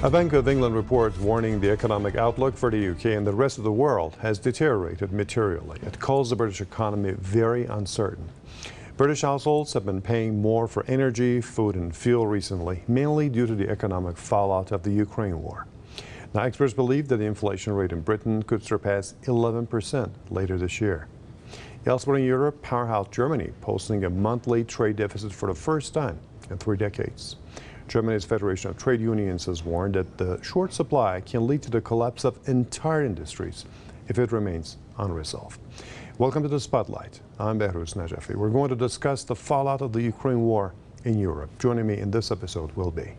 A Bank of England report warning the economic outlook for the UK and the rest of the world has deteriorated materially. It calls the British economy very uncertain. British households have been paying more for energy, food and fuel recently, mainly due to the economic fallout of the Ukraine war. Now, experts believe that the inflation rate in Britain could surpass 11% later this year. Elsewhere in Europe, powerhouse Germany posting a monthly trade deficit for the first time in 3 decades. Germany's Federation of Trade Unions has warned that the short supply can lead to the collapse of entire industries if it remains unresolved. Welcome to the Spotlight. I'm Behruz Najafi. We're going to discuss the fallout of the Ukraine war in Europe. Joining me in this episode will be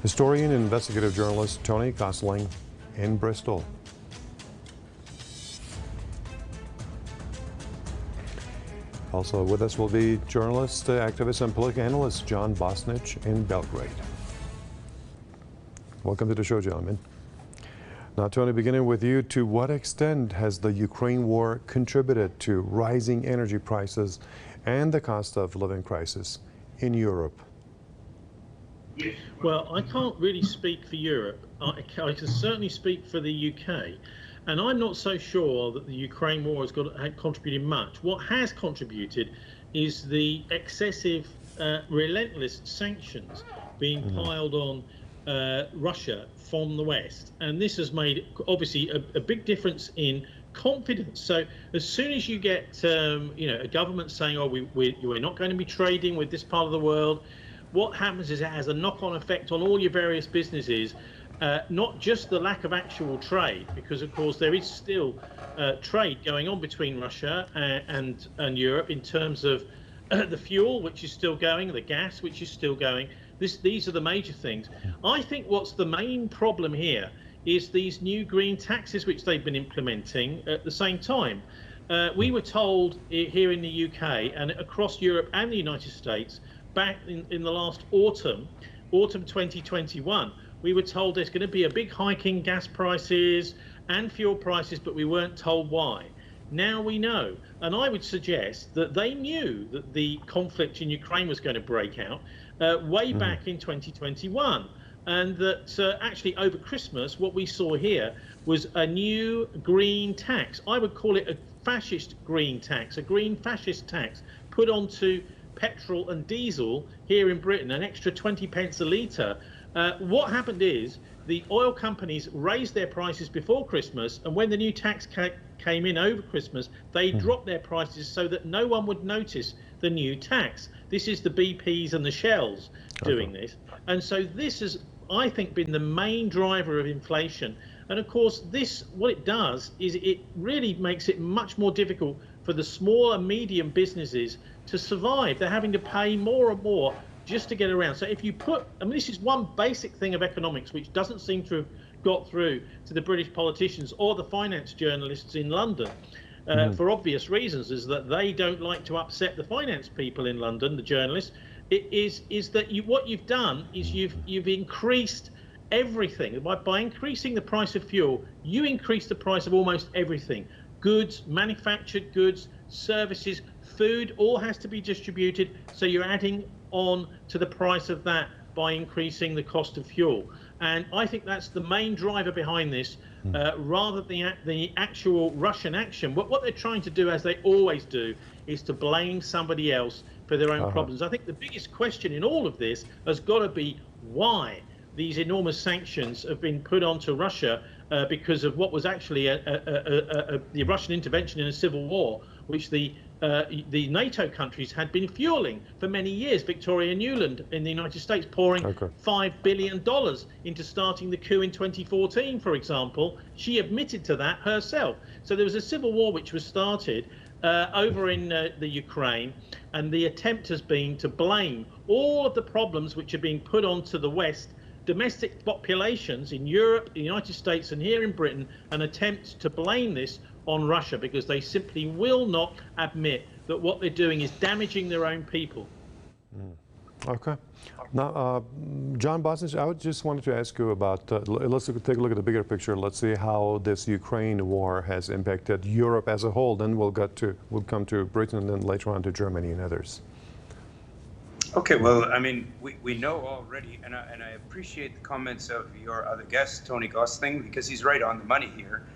historian and investigative journalist Tony Gosling in Bristol. Also with us will be journalist, activist, and political analyst John Bosnitch in Belgrade. Welcome to the show, gentlemen. Now, Tony, beginning with you, to what extent has the Ukraine war contributed to rising energy prices and the cost of living crisis in Europe? Well, I can't really speak for Europe. I can certainly speak for the UK. And I'm not so sure that the Ukraine war has contributed much. What has contributed is the excessive, relentless sanctions being piled on Russia from the West. And this has made, obviously, a big difference in confidence. So as soon as you get a government saying, oh, we're not going to be trading with this part of the world, what happens is it has a knock-on effect on all your various businesses. Not just the lack of actual trade, because of course there is still trade going on between Russia and Europe in terms of the fuel, which is still going, the gas, which is still going. These are the major things. I think what's the main problem here is these new green taxes which they've been implementing at the same time. We were told here in the UK and across Europe and the United States back in the last autumn 2021, we were told there's going to be a big hike in gas prices and fuel prices, but we weren't told why. Now we know, and I would suggest that they knew that the conflict in Ukraine was going to break out way back in 2021, and that actually over Christmas what we saw here was a new green tax. I would call it a fascist green tax, a green fascist tax put onto petrol and diesel here in Britain, an extra 20 pence a litre. What happened is the oil companies raised their prices before Christmas, and when the new tax came in over Christmas, they dropped their prices so that no one would notice the new tax. This is the BPs and the Shells doing this. And so this has, I think, been the main driver of inflation. And of course, this, what it does is it really makes it much more difficult for the small and medium businesses to survive. They're having to pay more and more just to get around. So if you put, I mean, this is one basic thing of economics which doesn't seem to have got through to the British politicians or the finance journalists in London for obvious reasons, is that they don't like to upset the finance people in London, the journalists. It is that what you've done is you've increased everything. By increasing the price of fuel, you increase the price of almost everything. Goods, manufactured goods, services, food, all has to be distributed. So you're adding on to the price of that by increasing the cost of fuel. And I think that's the main driver behind this, rather than the actual Russian action. What they're trying to do, as they always do, is to blame somebody else for their own problems. I think the biggest question in all of this has got to be why these enormous sanctions have been put onto Russia because of what was actually the Russian intervention in a civil war, which the NATO countries had been fueling for many years. Victoria Nuland in the United States pouring $5 billion into starting the coup in 2014, for example. She admitted to that herself. So there was a civil war which was started over in the Ukraine, and the attempt has been to blame all of the problems which are being put onto the West, domestic populations in Europe, the United States, and here in Britain, an attempt to blame this on Russia, because they simply will not admit that what they're doing is damaging their own people. Okay. Now, John Bosnitch, I just wanted to ask you about, let's take a look at the bigger picture. Let's see how this Ukraine war has impacted Europe as a whole. Then we'll come to Britain, and then later on to Germany and others. Okay, well, I mean, we know already, and I appreciate the comments of your other guest, Tony Gosling, because he's right on the money here.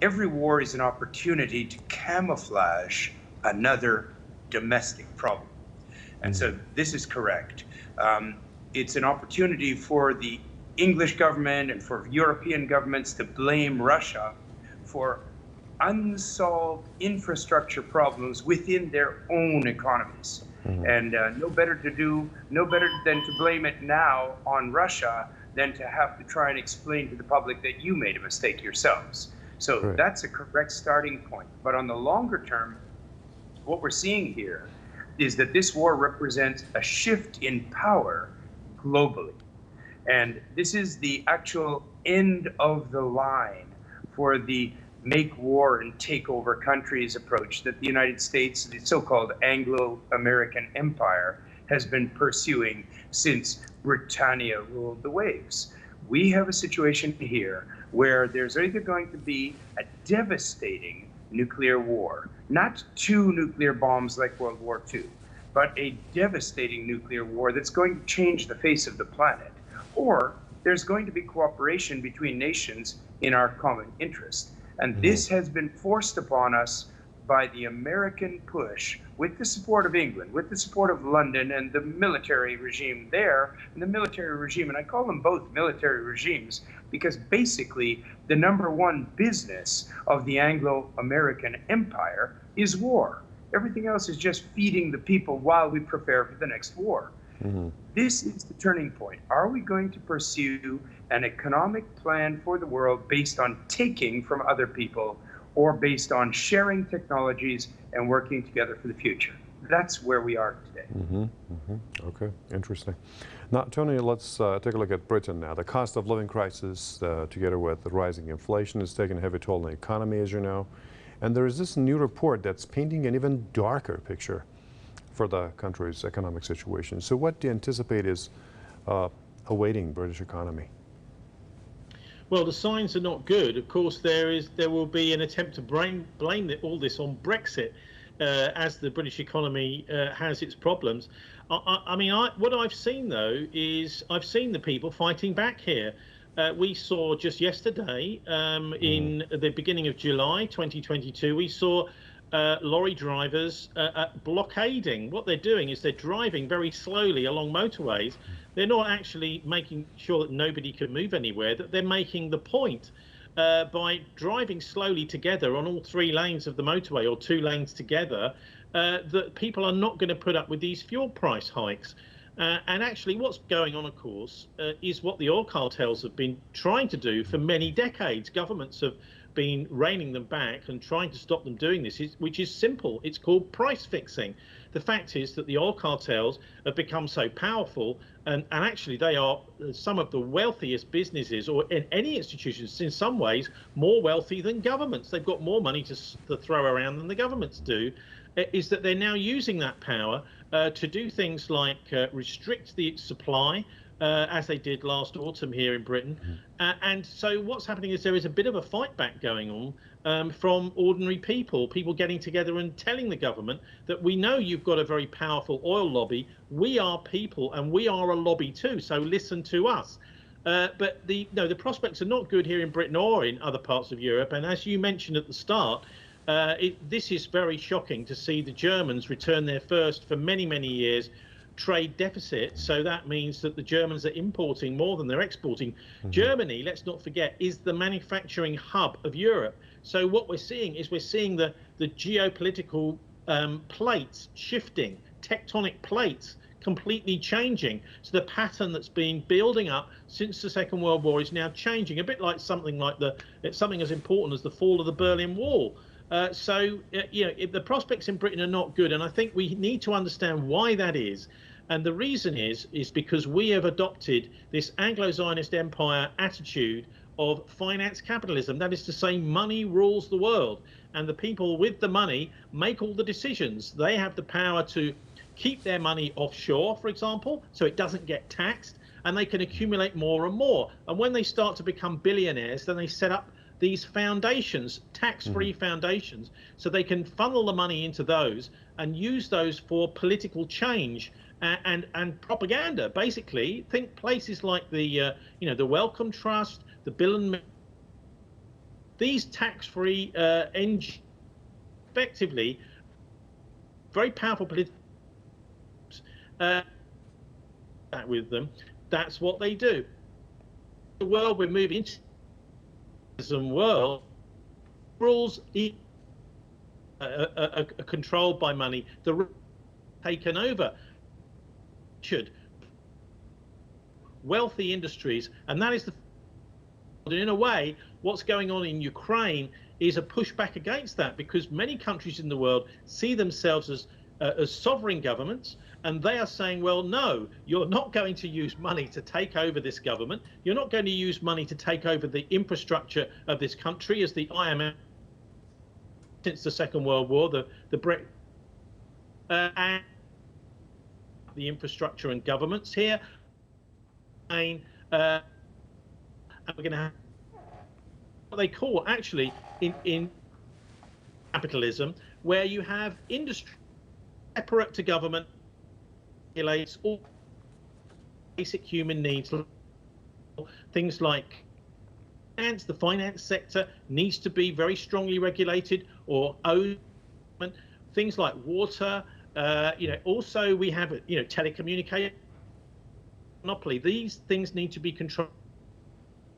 Every war is an opportunity to camouflage another domestic problem. And so this is correct. It's an opportunity for the English government and for European governments to blame Russia for unsolved infrastructure problems within their own economies. And no better than to blame it now on Russia than to have to try and explain to the public that you made a mistake yourselves. So Right. that's a correct starting point. But on the longer term, what we're seeing here is that this war represents a shift in power globally. And this is the actual end of the line for the make war and take over countries approach that the United States, the so-called Anglo-American empire, has been pursuing since Britannia ruled the waves. We have a situation here where there's either going to be a devastating nuclear war, not two nuclear bombs like World War II, but a devastating nuclear war that's going to change the face of the planet, or there's going to be cooperation between nations in our common interest. And this has been forced upon us by the American push, with the support of England, with the support of London and the military regime there, and the military regime, and I call them both military regimes, because basically the number one business of the Anglo-American empire is war. Everything else is just feeding the people while we prepare for the next war. This is the turning point. Are we going to pursue an economic plan for the world based on taking from other people, or based on sharing technologies and working together for the future? That's where we are today. Okay, interesting. Now, Tony, let's take a look at Britain now. The cost of living crisis, together with the rising inflation, is taking a heavy toll on the economy, as you know. And there is this new report that's painting an even darker picture for the country's economic situation. So what do you anticipate is awaiting British economy? Well, the signs are not good. Of course, there will be an attempt to blame all this on Brexit, as the British economy has its problems. I mean, what I've seen though is I've seen the people fighting back here. We saw just yesterday, in the beginning of July 2022, we saw lorry drivers blockading. What they're doing is they're driving very slowly along motorways. They're not actually making sure that nobody can move anywhere, that they're making the point by driving slowly together on all 3 lanes of the motorway, or 2 lanes together, that people are not going to put up with these fuel price hikes. And actually what's going on, of course, is what the oil cartels have been trying to do for many decades. Governments have been reining them back and trying to stop them doing this, which is simple. It's called price fixing. The fact is that the oil cartels have become so powerful, and actually they are some of the wealthiest businesses, or in any institutions, in some ways more wealthy than governments. They've got more money to throw around than the governments do. Is that they're now using that power to do things like restrict the supply, as they did last autumn here in Britain. And so what's happening is there is a bit of a fight back going on from ordinary people getting together and telling the government that we know you've got a very powerful oil lobby. We are people and we are a lobby too, so listen to us. But the prospects are not good here in Britain or in other parts of Europe. And as you mentioned at the start, this is very shocking to see the Germans return their first for many, many years trade deficit. So that means that the Germans are importing more than they're exporting. Germany, let's not forget, is the manufacturing hub of Europe. So what we're seeing is the geopolitical plates shifting, tectonic plates completely changing. So the pattern that's been building up since the Second World War is now changing, a bit like something as important as the fall of the Berlin Wall. The prospects in Britain are not good, and I think we need to understand why that is. And the reason is because we have adopted this Anglo-Zionist empire attitude of finance capitalism. That is to say, money rules the world, and the people with the money make all the decisions. They have the power to keep their money offshore, for example, so it doesn't get taxed, and they can accumulate more and more. And when they start to become billionaires, then they set up these foundations, tax-free foundations, so they can funnel the money into those and use those for political change and propaganda. Basically, think places like the the Wellcome Trust, the Bill and these tax-free effectively very powerful political with them. That's what they do. The world we're moving into, some world rules are controlled by money. The rules are taken over. Should wealthy industries, and that is the. In a way, what's going on in Ukraine is a pushback against that, because many countries in the world see themselves as sovereign governments, and they are saying, well, no, you're not going to use money to take over this government. You're not going to use money to take over the infrastructure of this country, as the IMF since the Second World War, the Brexit, and the infrastructure and governments here. And we're going to have what they call actually in capitalism, where you have industry separate to government, regulates all basic human needs, things like finance. The finance sector needs to be very strongly regulated or owned. Things like water, also we have telecommunication monopoly. These things need to be controlled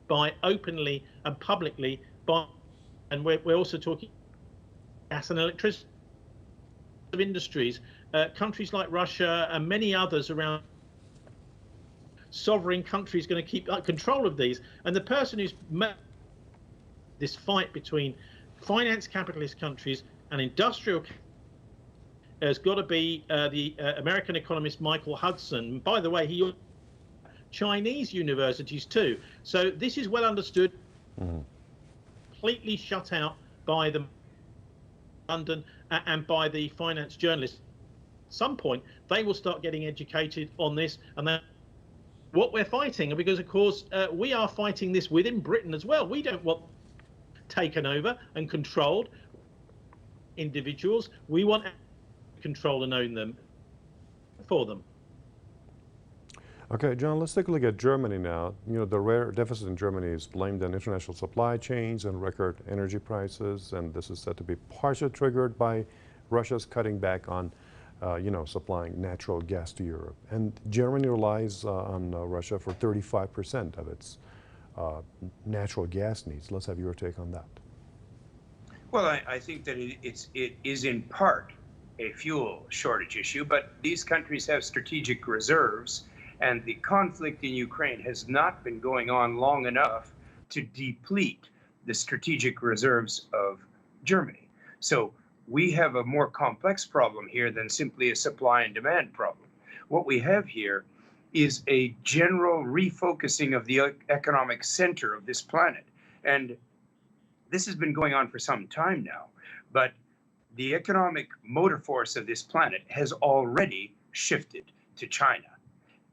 by openly and publicly by, and we're also talking gas and electricity of industries. Countries like Russia and many others around, sovereign countries going to keep control of these. And the person who's made this fight between finance capitalist countries and industrial has got to be the American economist Michael Hudson. By the way, he Chinese universities too. So this is well understood, completely shut out by the London and by the finance journalists. At some point, they will start getting educated on this, and then what we're fighting, because of course we are fighting this within Britain as well. We don't want taken over and controlled individuals. We want to control and own them for them. Okay, John, let's take a look at Germany now. The rare deficit in Germany is blamed on international supply chains and record energy prices, and this is said to be partially triggered by Russia's cutting back on, supplying natural gas to Europe. And Germany relies on Russia for 35% of its natural gas needs. Let's have your take on that. Well, I think that it is in part a fuel shortage issue, but these countries have strategic reserves, and the conflict in Ukraine has not been going on long enough to deplete the strategic reserves of Germany. So we have a more complex problem here than simply a supply and demand problem. What we have here is a general refocusing of the economic center of this planet. And this has been going on for some time now, but the economic motor force of this planet has already shifted to China.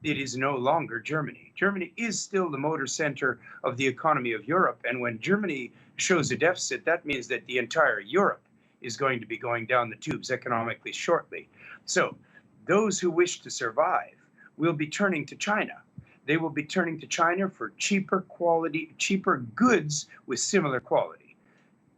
It is no longer Germany. Germany is still the motor center of the economy of Europe. And when Germany shows a deficit, that means that the entire Europe is going to be going down the tubes economically shortly. So those who wish to survive will be turning to China. They will be turning to China for cheaper quality, cheaper goods with similar quality.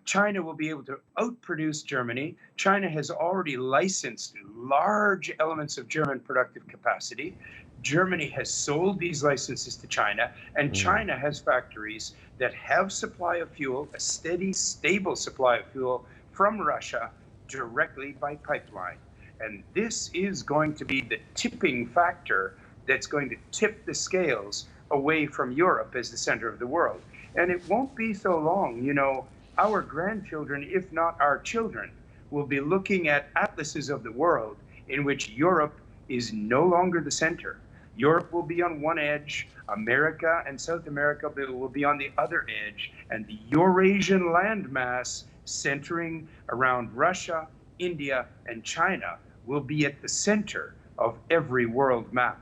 China will be able to outproduce Germany. China has already licensed large elements of German productive capacity. Germany has sold these licenses to China, and China has factories that have supply of fuel, a steady, stable supply of fuel from Russia directly by pipeline. And this is going to be the tipping factor that's going to tip the scales away from Europe as the center of the world. And it won't be so long, our grandchildren, if not our children, will be looking at atlases of the world in which Europe is no longer the center. Europe will be on one edge, America and South America will be on the other edge, and the Eurasian landmass centering around Russia, India, and China will be at the center of every world map.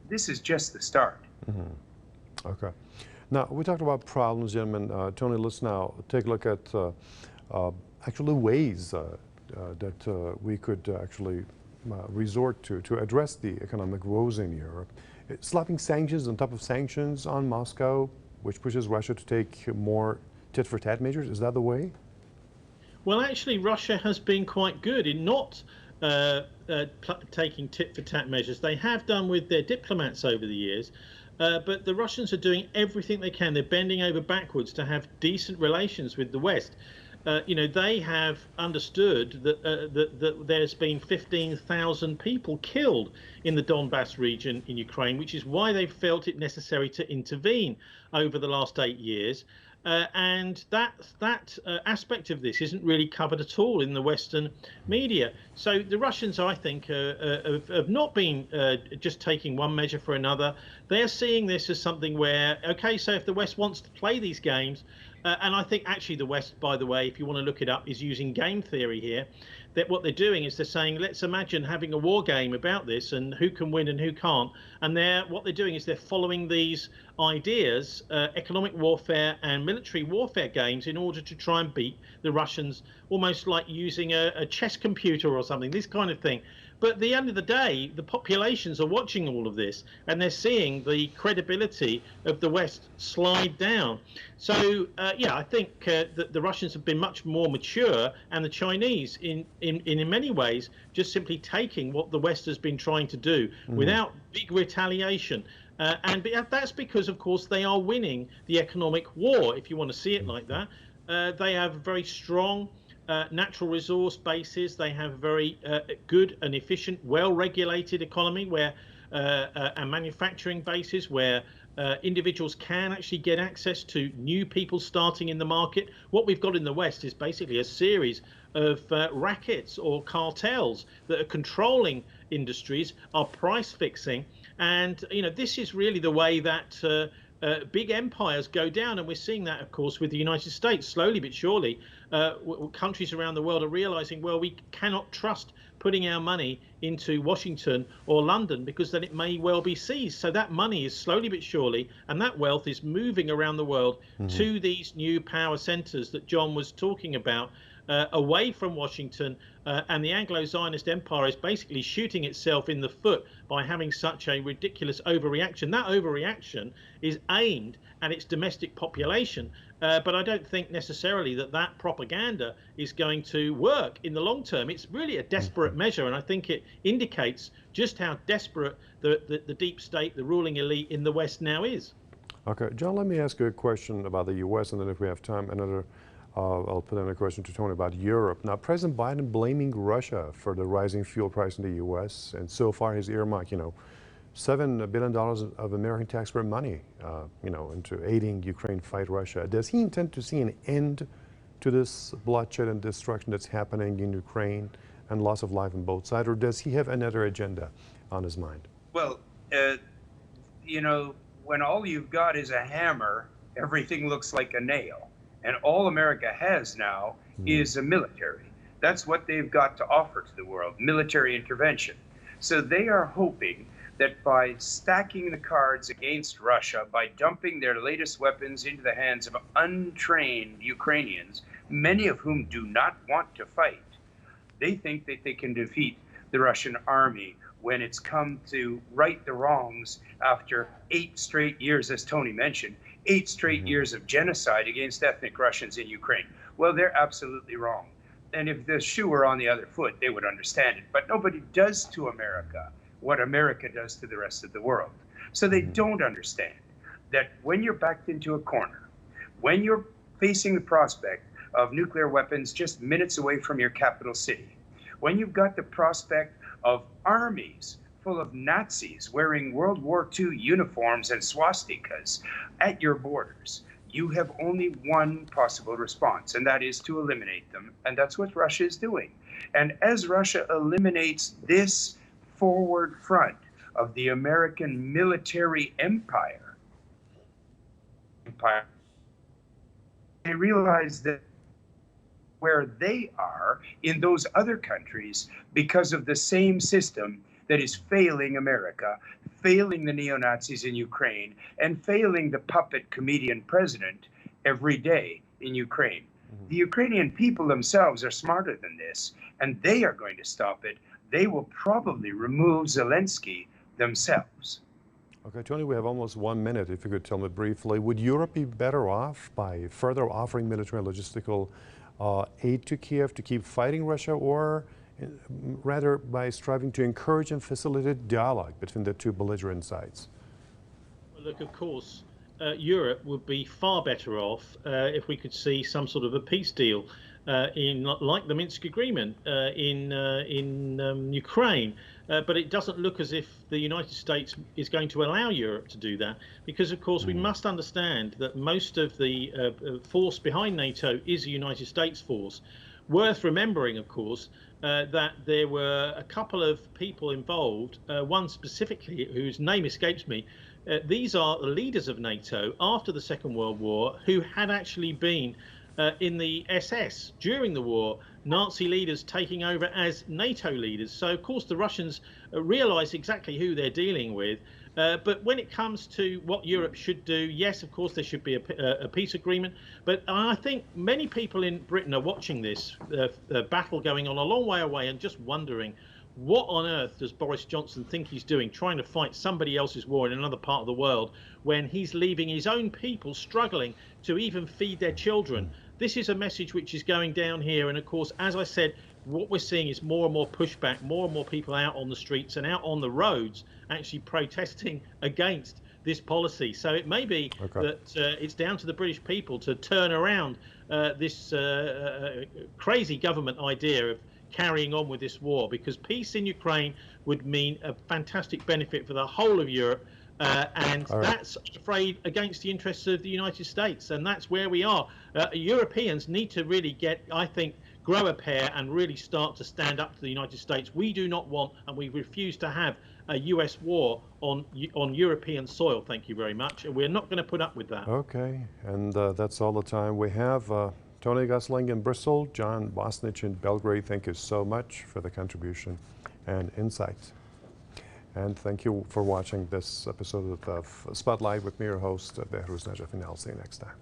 This is just the start. Okay. Now, we talked about problems, gentlemen. Tony, let's now take a look at actually ways that we could actually resort to address the economic woes in Europe. Slapping sanctions on top of sanctions on Moscow, which pushes Russia to take more tit-for-tat measures. Is that the way? Well, actually, Russia has been quite good in not taking tit-for-tat measures. They have done with their diplomats over the years, but the Russians are doing everything they can. They're bending over backwards to have decent relations with the West. They have understood that there's been 15,000 people killed in the Donbass region in Ukraine, which is why they felt it necessary to intervene over the last 8 years. And that aspect of this isn't really covered at all in the Western media. So the Russians, I think, have not been just taking one measure for another. They are seeing this as something where, okay, so if the West wants to play these games, and I think actually the West, by the way, if you want to look it up, is using game theory here. That what they're doing is they're saying, let's imagine having a war game about this and who can win and who can't. And what they're doing is they're following these ideas, economic warfare and military warfare games, in order to try and beat the Russians, almost like using a chess computer or something, this kind of thing. But at the end of the day, the populations are watching all of this and they're seeing the credibility of the West slide down. So, yeah, I think that the Russians have been much more mature, and the Chinese, in many ways, just simply taking what the West has been trying to do without big retaliation. And that's because, of course, they are winning the economic war, if you want to see it like that. They have very strong natural resource bases. They have a very good and efficient, well-regulated economy where and manufacturing bases where individuals can actually get access to new people starting in the market. What we've got in the West is basically a series of rackets or cartels that are controlling industries, are price fixing, and this is really the way that big empires go down. And we're seeing that, of course, with the United States. Slowly but surely, countries around the world are realizing, well, we cannot trust putting our money into Washington or London, because then it may well be seized. So that money is slowly but surely, and that wealth is moving around the world to these new power centers that John was talking about, away from Washington. And the Anglo-Zionist empire is basically shooting itself in the foot by having such a ridiculous overreaction. That overreaction is aimed at its domestic population, but I don't think necessarily that propaganda is going to work in the long term. It's really a desperate measure, and I think it indicates just how desperate the deep state, the ruling elite in the West now is. Okay, John, let me ask you a question about the U.S., and then if we have time, I'll put in a question to Tony about Europe. Now, President Biden blaming Russia for the rising fuel price in the U.S., and so far he's earmarked, $7 billion of American taxpayer money, into aiding Ukraine fight Russia. Does he intend to see an end to this bloodshed and destruction that's happening in Ukraine and loss of life on both sides, or does he have another agenda on his mind? Well, when all you've got is a hammer, everything looks like a nail. And all America has now is a military. That's what they've got to offer to the world, military intervention. So they are hoping that by stacking the cards against Russia, by dumping their latest weapons into the hands of untrained Ukrainians, many of whom do not want to fight, they think that they can defeat the Russian army when it's come to right the wrongs after 8 straight years, as Tony mentioned, 8 straight years of genocide against ethnic Russians in Ukraine. Well, they're absolutely wrong. And if the shoe were on the other foot, they would understand it. But nobody does to America what America does to the rest of the world. So they don't understand that when you're backed into a corner, when you're facing the prospect of nuclear weapons just minutes away from your capital city, when you've got the prospect of armies full of Nazis wearing World War II uniforms and swastikas at your borders, you have only one possible response, and that is to eliminate them. And that's what Russia is doing. And as Russia eliminates this forward front of the American military empire, they realize that where they are in those other countries, because of the same system that is failing America, failing the neo-Nazis in Ukraine, and failing the puppet comedian president every day in Ukraine. The Ukrainian people themselves are smarter than this, and they are going to stop it. They will probably remove Zelensky themselves. Okay, Tony, we have almost 1 minute. If you could tell me briefly, would Europe be better off by further offering military and logistical aid to Kiev to keep fighting Russia, or rather by striving to encourage and facilitate dialogue between the two belligerent sides? Well, look, of course, Europe would be far better off if we could see some sort of a peace deal in like the Minsk agreement in Ukraine. But it doesn't look as if the United States is going to allow Europe to do that, because, of course, we must understand that most of the force behind NATO is a United States force. Worth remembering, of course, that there were a couple of people involved, one specifically whose name escapes me. These are the leaders of NATO after the Second World War, who had actually been in the SS during the war, Nazi leaders taking over as NATO leaders. So, of course, the Russians realize exactly who they're dealing with. But when it comes to what Europe should do, yes, of course, there should be a peace agreement. But I think many people in Britain are watching this battle going on a long way away and just wondering, what on earth does Boris Johnson think he's doing, trying to fight somebody else's war in another part of the world when he's leaving his own people struggling to even feed their children? This is a message which is going down here. And of course, as I said, what we're seeing is more and more pushback, more and more people out on the streets and out on the roads actually protesting against this policy. So it may be that it's down to the British people to turn around this crazy government idea of carrying on with this war, because peace in Ukraine would mean a fantastic benefit for the whole of Europe, and that's, I'm afraid, against the interests of the United States, and that's where we are. Europeans need to really grow a pair and really start to stand up to the United States. We do not want, and we refuse to have, a US war on European soil. Thank you very much, and we're not going to put up with that. Okay, and that's all the time we have. Tony Gosling in Bristol, John Bosnitch in Belgrade, thank you so much for the contribution and insights. And thank you for watching this episode of Spotlight with me, your host, Behruz Najafin. I'll see you next time.